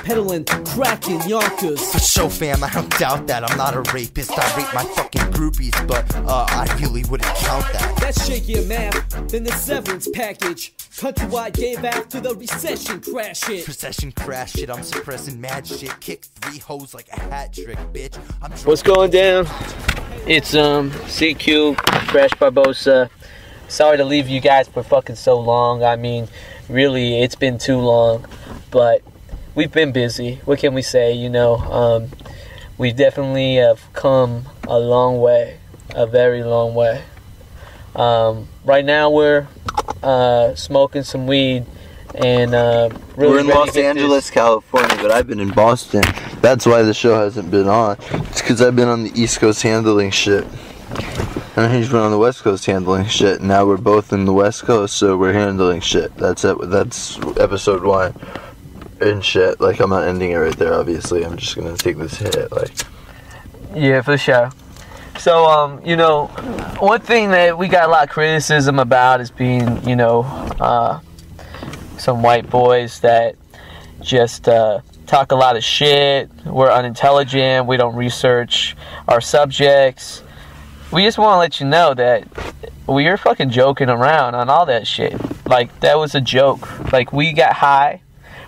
peddling crack in Yonkers. For sure, fam, I don't doubt that. I'm not a rapist. I rape my fucking groupies, but I really wouldn't count that. That's shakier math than the severance package. Countrywide gave after the recession crash it. Procession crash it, I'm suppressing mad shit. Kick 3 hoes like a hat trick, bitch. What's going down? It's CQ, Fresh Barbosa. Sorry to leave you guys for fucking so long. I mean, really, it's been too long. But we've been busy. What can we say? You know, we definitely have come a long way. A very long way. Right now we're smoking some weed and really we're in Los Angeles, California, but I've been in Boston. That's why the show hasn't been on. It's because I've been on the East Coast handling shit, and he's been on the West Coast handling shit. Now we're both in the West Coast, so we're handling shit. That's it. That's episode 1 and shit. Like, I'm not ending it right there. Obviously, I'm just gonna take this hit. Like, yeah, for sure. So, you know, one thing that we got a lot of criticism about is being, you know, some white boys that just talk a lot of shit. We're unintelligent. We don't research our subjects. We just want to let you know that we are fucking joking around on all that shit. Like, that was a joke. Like, we got high.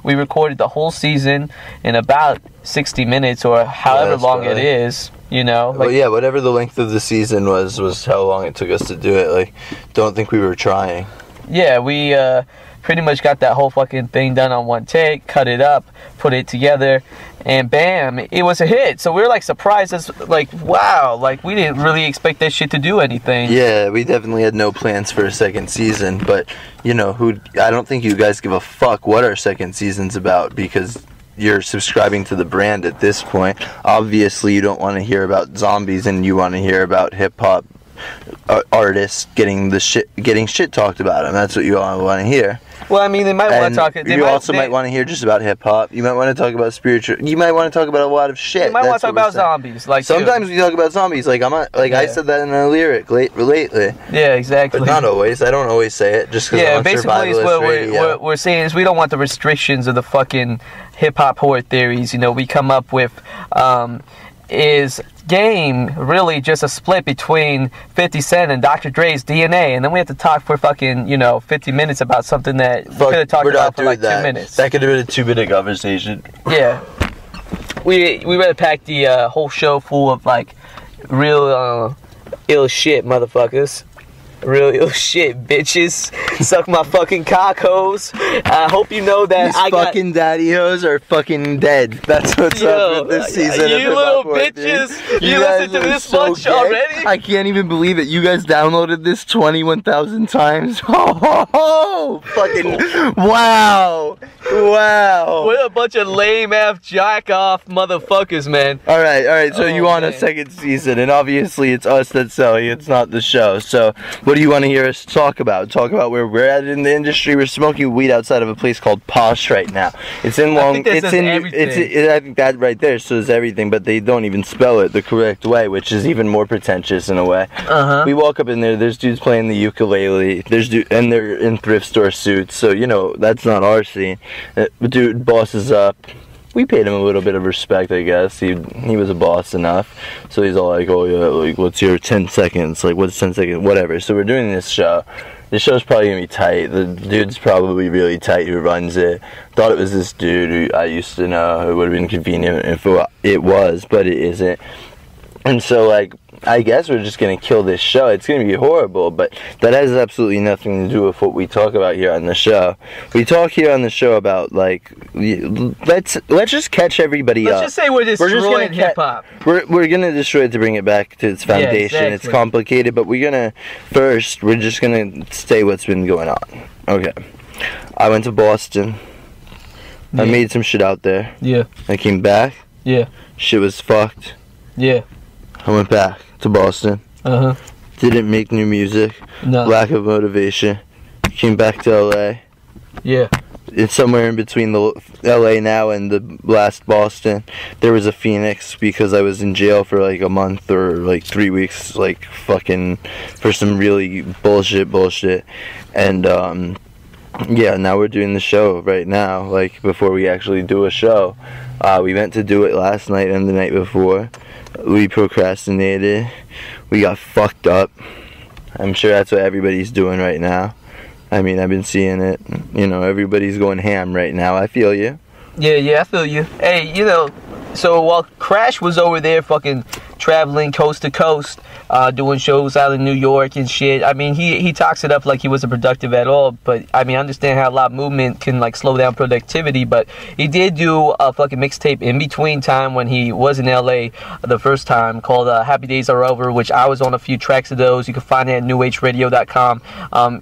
We recorded the whole season in about 60 minutes or however long it is. You know, like, well, yeah, whatever the length of the season was how long it took us to do it. Like, don't think we were trying. Yeah, we pretty much got that whole fucking thing done on one take, cut it up, put it together, and bam, it was a hit. So we were like surprised, as like, wow, like we didn't really expect that shit to do anything. Yeah, we definitely had no plans for a second season, but you know, I don't think you guys give a fuck what our second season's about, because you're subscribing to the brand at this point. Obviously, you don't want to hear about zombies, and you want to hear about hip hop artists getting shit talked about them. That's what you all want to hear. Well, I mean, they might want to talk. You also might want to hear just about hip hop. You might want to talk about spiritual. You might want to talk about a lot of shit. They might want to talk about zombies. Like, sometimes we talk about zombies. Like, I said that in a lyric lately. Yeah, exactly. But not always. I don't always say it just because I'm on basically, what we're saying is we don't want the restrictions of the fucking hip hop horror theories. You know, we come up with is Game really just a split between 50 Cent and Dr. Dre's DNA, and then we have to talk for fucking, you know, 50 minutes about something that we could have talked about for like 2 minutes. That could have been a 2-minute conversation. Yeah. We rather pack the whole show full of like real ill shit, motherfuckers. Real ill shit, bitches. Suck my fucking cock hoes. I hope you know that these fucking daddy hoes are fucking dead. That's what's up with this season. You little bitches. You listen to this much already? I can't even believe it. You guys downloaded this 21,000 times. Oh, fucking wow. Wow. We're a bunch of lame ass jack off motherfuckers, man. Alright, so you want a second season, and obviously it's us that's selling, it's not the show. So what do you want to hear us talk about? Talk about where we're at in the industry. We're smoking weed outside of a place called Posh right now. It's in Long. I think that right there says everything, but they don't even spell it the correct way, which is even more pretentious in a way. We walk up in there. There's dudes playing the ukulele. And they're in thrift store suits. So you know that's not our scene. Dude bosses up. We paid him a little bit of respect, I guess. He was a boss enough. So he's all like, oh yeah, like, what's your 10 seconds? Like, what's 10 seconds? Whatever. So we're doing this show. This show's probably going to be tight. The dude's probably really tight who runs it. Thought it was this dude who I used to know. It would have been convenient if it was, but it isn't. And so, like, I guess we're just going to kill this show. It's going to be horrible, but that has absolutely nothing to do with what we talk about here on the show. We talk here on the show about, like, let's just catch everybody up. Let's just say we're destroying hip-hop. We're going to destroy it to bring it back to its foundation. Yeah, exactly. It's complicated, but we're just going to say what's been going on. Okay. I went to Boston. Yeah. I made some shit out there. Yeah. I came back. Yeah. Shit was fucked. Yeah. I went back to Boston. Didn't make new music. No. Lack of motivation. Came back to LA. Yeah. It's somewhere in between the LA now and the last Boston. There was a Phoenix because I was in jail for like a month or like 3 weeks, like fucking for some really bullshit. And Yeah, now we're doing the show right now, like before we actually do a show. We meant to do it last night and the night before. We procrastinated. We got fucked up. I'm sure that's what everybody's doing right now. I mean, I've been seeing it. You know, everybody's going ham right now. I feel you. Yeah, I feel you. Hey, you know, so while Crash was over there fucking traveling coast to coast, doing shows out in New York and shit, I mean, he talks it up like he wasn't productive at all, but, I mean, I understand how a lot of movement can, like, slow down productivity, but he did do a fucking mixtape in between time when he was in LA the first time called Happy Days Are Over, which I was on a few tracks of those. You can find it at newageradio.com.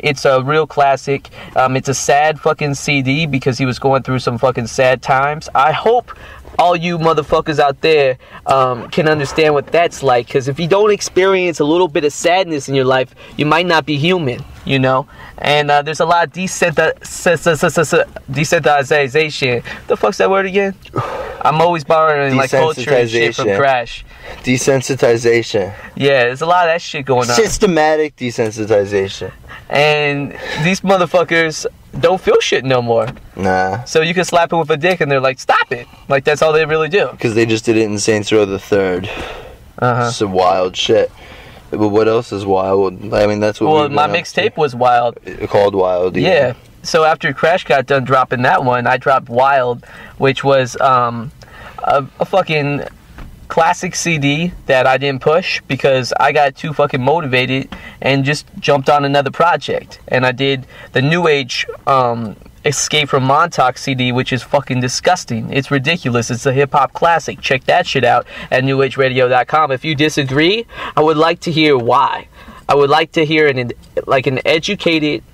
It's a real classic. It's a sad fucking CD because he was going through some fucking sad times. I hope all you motherfuckers out there can understand what that's like, because if you don't experience a little bit of sadness in your life, you might not be human, you know. And there's a lot of desensitization. The fuck's that word again? I'm always borrowing like culture and shit from Crash. Desensitization. Yeah, there's a lot of that shit going on. Systematic desensitization. And these motherfuckers don't feel shit no more. Nah. So you can slap them with a dick and they're like, stop it. Like, that's all they really do. Because they just did it in Saints Row the Third. Some wild shit. But what else is wild? I mean, that's what. Well, my mixtape was Wild. Called Wild. Yeah. So after Crash got done dropping that one, I dropped Wild, which was a fucking classic CD that I didn't push because I got too fucking motivated and just jumped on another project. And I did the New Age Escape from Montauk CD, which is fucking disgusting. It's ridiculous. It's a hip-hop classic. Check that shit out at newageradio.com. If you disagree, I would like to hear why. I would like to hear an educated,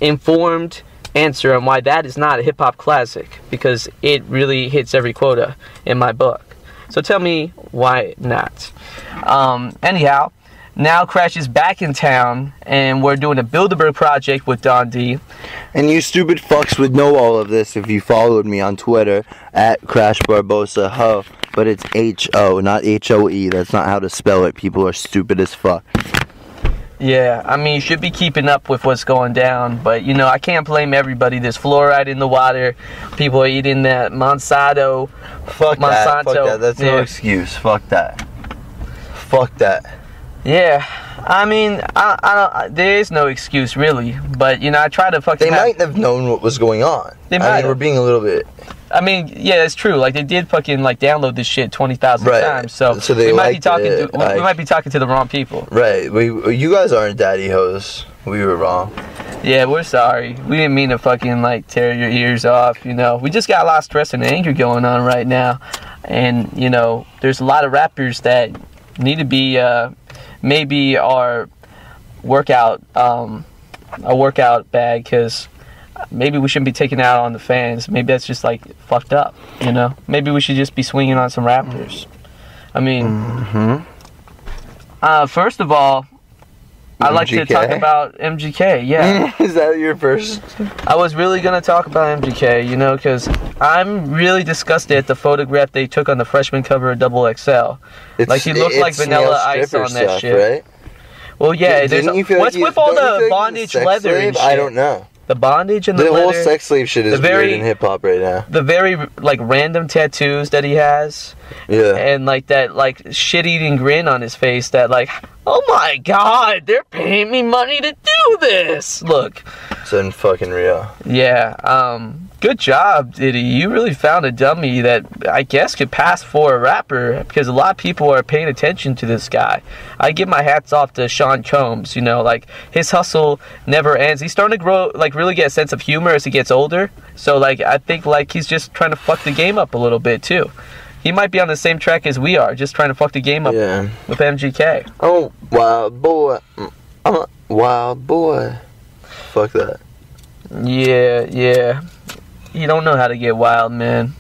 informed answer on why that is not a hip-hop classic, because it really hits every quota in my book. So tell me why not. Anyhow, now Crash is back in town, and we're doing a Bilderberg project with Don D. And you stupid fucks would know all of this if you followed me on Twitter at Crash Barbosa Ho. But it's H-O, not H-O-E. That's not how to spell it. People are stupid as fuck. Yeah, I mean, you should be keeping up with what's going down, but, you know, I can't blame everybody. There's fluoride in the water. People are eating that Monsanto. Fuck that. That's no excuse. Fuck that. Fuck that. Yeah, I mean, I don't. There is no excuse, really. But, you know, I try to fucking... They might have known what was going on. They might have. We're being a little bit... I mean, yeah, it's true. Like, they did fucking, like, download this shit 20,000 times. So they we might be talking to... We might be talking to the wrong people. Right. You guys aren't daddy hoes. We were wrong. Yeah, we're sorry. We didn't mean to fucking, like, tear your ears off, you know. We just got a lot of stress and anger going on right now. And, you know, there's a lot of rappers that need to be, maybe our workout, a workout bag, because maybe we shouldn't be taking it out on the fans. Maybe that's just, like, fucked up, you know? Maybe we should just be swinging on some rappers. I mean, first of all, I'd like to talk about MGK, yeah. Is that your first? I was really going to talk about MGK, you know, because I'm really disgusted at the photograph they took on the freshman cover of Double XL. Like, he looked like Vanilla Ice on that shit. Right? Well, yeah, what's with all the bondage leather and shit? I don't know. The bondage and the leather. The whole sex slave shit is weird in hip-hop right now. The very, like, random tattoos that he has. Yeah. And, like, that, like, shit-eating grin on his face that, like, oh my god, they're paying me money to do this! Look. It's fucking real. Yeah, good job, Diddy. You really found a dummy that I guess could pass for a rapper, because a lot of people are paying attention to this guy. I give my hats off to Sean Combs, you know, like, his hustle never ends. He's starting to grow, like, really get a sense of humor as he gets older. So, like, I think, like, he's just trying to fuck the game up a little bit, too. He might be on the same track as we are, just trying to fuck the game up with MGK. Oh, wild boy. I'm a wild boy. Fuck that. Yeah. He don't know how to get wild, man.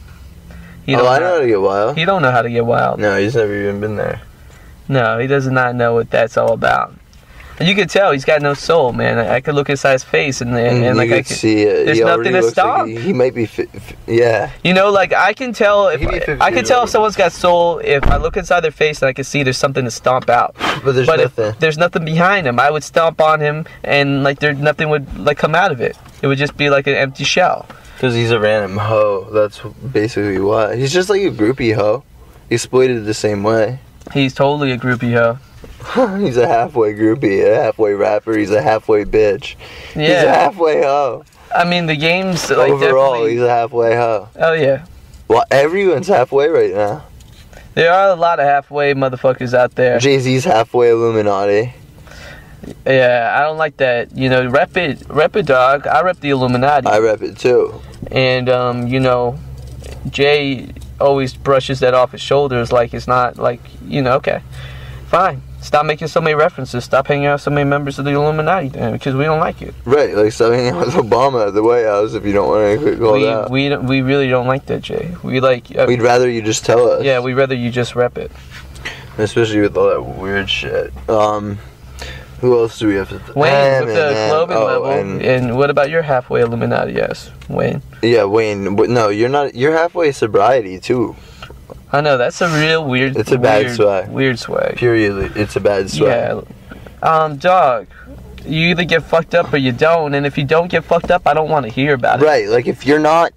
I know how to get wild. He don't know how to get wild. No, he's never even been there. No, he does not know what that's all about. You could tell he's got no soul, man. I could look inside his face and like you I could see it. There's He nothing already to looks stop. like he might be. Yeah. You know, like I can tell He'd be 50 I can years tell old. if someone's got soul if I look inside their face and I can see there's something to stomp out. But there's If nothing. there's nothing behind him, I would stomp on him and like nothing would like come out of it. It would just be like an empty shell. Because he's a random hoe. That's basically why. He's just like a groupie hoe. Exploited the same way. He's totally a groupie hoe. He's a halfway groupie, a halfway rapper. He's a halfway bitch. Yeah. He's a halfway hoe. I mean, the game's like Overall, definitely. he's a halfway hoe. Oh yeah. Well, everyone's halfway right now. There are a lot of halfway motherfuckers out there. Jay-Z's halfway Illuminati. Yeah, I don't like that. You know, rep it, dog. I rep the Illuminati. I rep it too. And you know, Jay always brushes that off his shoulders like it's not like, you know, okay, fine. Stop making so many references. Stop hanging out with so many members of the Illuminati then, because we don't like it. Right, like stop hanging out with Obama at the White House if you don't want to get called out. We really don't like that, Jay. We like. We'd rather you just tell us. Yeah, we'd rather you just rep it. Especially with all that weird shit. Who else do we have to... Wayne with the Globin level. And, And what about your halfway Illuminati? Yes, Wayne. yeah, Wayne. But no, you're not. You're halfway sobriety too. I know that's a real weird. It's a bad swag. Weird swag. Purely, it's a bad swag. Yeah. Dog. You either get fucked up or you don't, and if you don't get fucked up, I don't want to hear about it. Right, like if you're not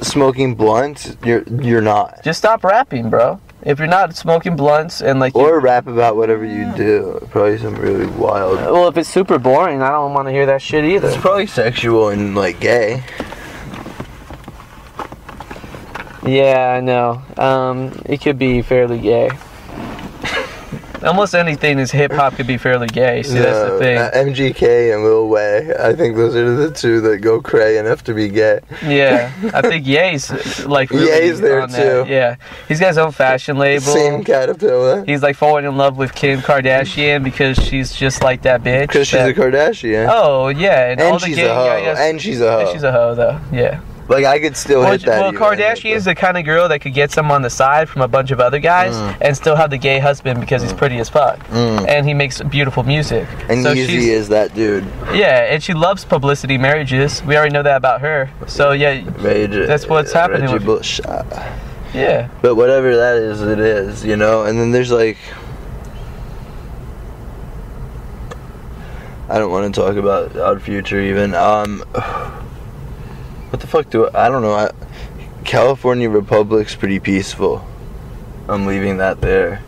smoking blunts, you're not. Just stop rapping, bro. If you're not smoking blunts and like. Or rap about whatever you do. Probably some really wild. Well, if it's super boring, I don't want to hear that shit either. It's probably sexual and like gay. Yeah, I know. It could be fairly gay. Almost anything is hip hop could be fairly gay. See, that's the thing. MGK and Lil Way. I think those are the two that go cray enough to be gay. Yeah, I think Ye's like really Ye's there on that. too. Yeah, he's got his own fashion label. Same caterpillar. He's like falling in love with Kim Kardashian because she's just like that bitch. Because she's a Kardashian. Oh yeah, and all the she's gay a hoe. guys. And she's a hoe. And she's a hoe though. Yeah. Like I could still hit that. Well, even. Kardashian is the kind of girl that could get some on the side from a bunch of other guys and still have the gay husband because he's pretty as fuck and he makes beautiful music. And so Yeezy is that dude. Yeah, and she loves publicity marriages. We already know that about her. So yeah, that's what's happening. Reggie Bush. Yeah. But whatever that is, it is, you know. And then there's like, I don't want to talk about our future even. What the fuck I don't know. California Republic's pretty peaceful. I'm leaving that there.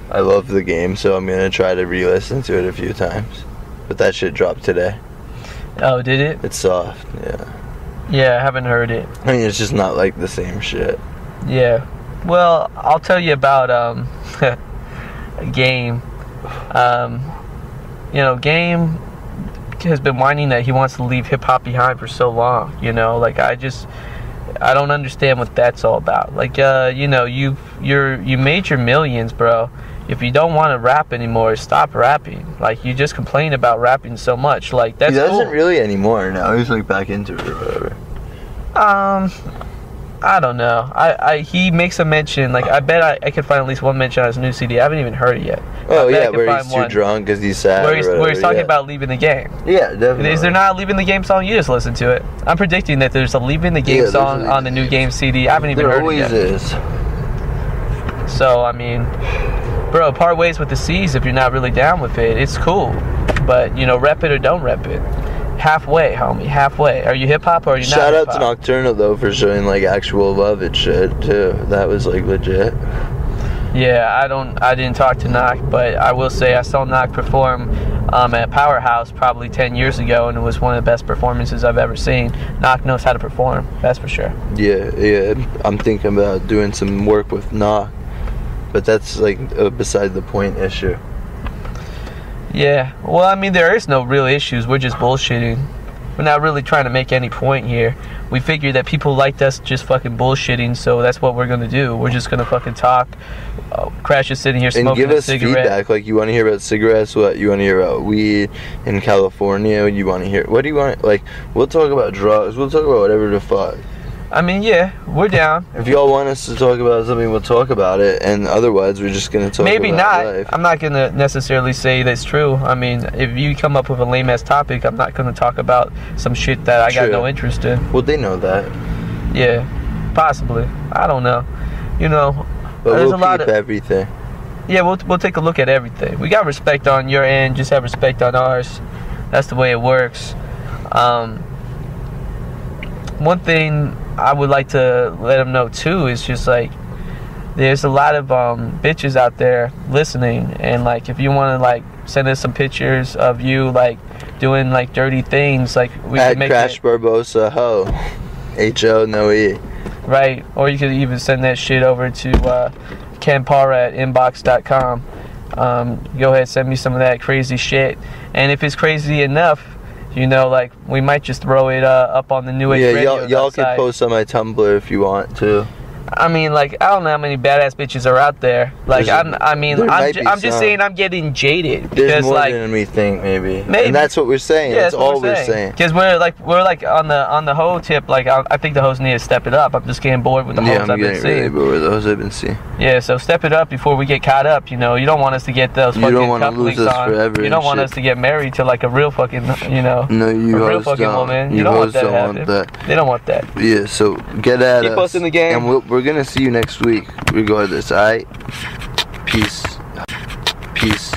I love the game, so I'm gonna try to re-listen to it a few times. But that shit dropped today. Oh, did it? It's soft, yeah. Yeah, I haven't heard it. I mean, it's just not like the same shit. Yeah. Well, I'll tell you about Game. You know, Game has been whining that he wants to leave hip hop behind for so long. You know, like I don't understand what that's all about. Like, you know, you made your millions, bro. If you don't want to rap anymore, stop rapping. Like, you just complain about rapping so much. Like, that's He doesn't cool. really anymore now. He's like back into it or whatever. I don't know. He makes a mention. Like, I bet I could find at least one mention on his new CD. I haven't even heard it yet. Oh I bet I yeah, could where find he's too one drunk because he's sad. Where he's talking yeah. about leaving the game. Yeah, definitely. Is there not a Leaving the Game song? You just listen to it. I'm predicting that there's a Leaving the Game song on the new Game CD. I haven't even There heard always it yet. is. So, I mean, bro, part ways with the C's if you're not really down with it. It's cool. But, you know, rep it or don't rep it. Halfway, homie. Halfway. Are you hip-hop or are you not Shout out hip-hop? to Nocturnal, though, for showing, like, actual love and shit, too. That was, like, legit. Yeah, I didn't talk to Knock, but I will say I saw Knock perform at Powerhouse probably 10 years ago, and it was one of the best performances I've ever seen. Knock knows how to perform, that's for sure. Yeah. I'm thinking about doing some work with Knock. But that's, like, a beside the point issue. Yeah, well, I mean, there is no real issues. We're just bullshitting. We're not really trying to make any point here. We figured that people liked us just fucking bullshitting, so that's what we're going to do. We're just going to fucking talk. Crash is sitting here smoking and give a us cigarette. feedback. Like, you want to hear about cigarettes? What? You want to hear about weed in California? You want to hear... What do you want... Like, we'll talk about drugs. We'll talk about whatever the fuck. I mean, yeah, we're down. If y'all want us to talk about something, we'll talk about it, and otherwise we're just gonna talk Maybe about not. life. I'm not gonna necessarily say that's true. I mean, if you come up with a lame ass topic, I'm not gonna talk about some shit that I got True. no interest in. Well, they know that. Yeah, possibly. I don't know. You know, But there's we'll a lot keep of everything. yeah. We'll take a look at everything. We got respect on your end. Just have respect on ours. That's the way it works. One thing I would like to let them know too is just like there's a lot of bitches out there listening, and like if you want to like send us some pictures of you like doing like dirty things, like we At can make Crash it Barbosa Ho, H-O no E. right, or you could even send that shit over to Kenn Parra at inbox.com. Go ahead, send me some of that crazy shit, and if it's crazy enough, you know, like we might just throw it up on the New Age radio. Y'all can post on my Tumblr if you want to. I mean, like, I don't know how many badass bitches are out there. Like, I'm just saying I'm getting jaded. There's because, more like, than we think, maybe. Maybe. And that's what we're saying. yeah, that's all we're saying. Because we're like on the hoe tip. Like, I think the hoes need to step it up. I'm just getting bored with the hoes I've been seeing. Really bored with the hoes I've been seeing. Yeah, so step it up before we get caught up. You know, you don't want us to get those fucking couplings on. Forever you don't want us to get married to like a real fucking, you know, no, you a real hoes fucking don't. woman. You You don't want that hoes to don't happen. want that. They don't want that. Yeah, so get at Keep us. us in the game. And we're gonna see you next week, regardless. Alright? Peace. Peace.